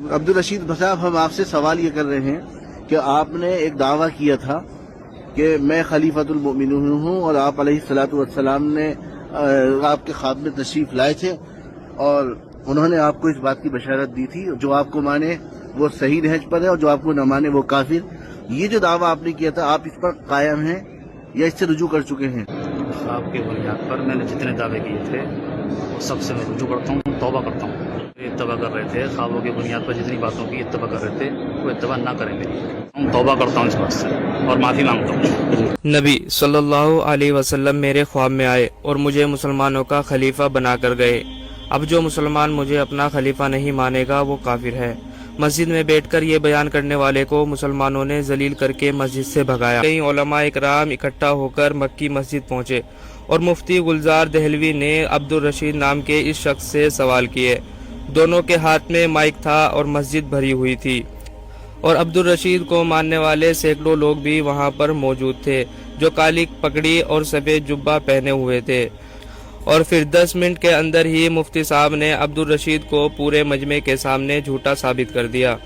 عبدالرشید صاحب، ہم آپ سے سوال یہ کر رہے ہیں کہ آپ نے ایک دعویٰ کیا تھا کہ میں خلیفۃ المؤمنین ہوں، اور آپ علیہ الصلوۃ والسلام نے آپ کے خواب میں تشریف لائے تھے اور انہوں نے آپ کو اس بات کی بشارت دی تھی، جو آپ کو مانے وہ صحیح نہج پر ہے اور جو آپ کو نہ مانے وہ کافر۔ یہ جو دعویٰ آپ نے کیا تھا، آپ اس پر قائم ہیں یا اس سے رجوع کر چکے ہیں؟ خواب کی بنیاد پر میں نے جتنے دعوے کیے تھے وہ سب سے میں رجوع کرتا ہوں، توبہ کرتا ہوں۔ اتباع کر رہے تھے خوابوں کی بنیاد پر، جتنی باتوں کی اتباع کر رہے تھے وہ اتباع نہ کریں میری۔ توبہ کرتا ہوں اس بات سے اور معافی مانگتا ہوں۔ نبی صلی اللہ علیہ وسلم میرے خواب میں آئے اور مجھے مسلمانوں کا خلیفہ بنا کر گئے۔ اب جو مسلمان مجھے اپنا خلیفہ نہیں مانے گا وہ کافر ہے۔ مسجد میں بیٹھ کر یہ بیان کرنے والے کو مسلمانوں نے ذلیل کر کے مسجد سے بھگایا۔ کئی علماء اکرام اکٹھا ہو کر مکی مسجد پہنچے اور مفتی گلزار دہلوی نے عبدالرشید نام کے اس شخص سے سوال کیے۔ دونوں کے ہاتھ میں مائک تھا اور مسجد بھری ہوئی تھی، اور عبدالرشید کو ماننے والے سینکڑوں لوگ بھی وہاں پر موجود تھے جو کالی پگڑی اور سفید جبہ پہنے ہوئے تھے۔ اور پھر 10 منٹ کے اندر ہی مفتی صاحب نے عبدالرشید کو پورے مجمع کے سامنے جھوٹا ثابت کر دیا۔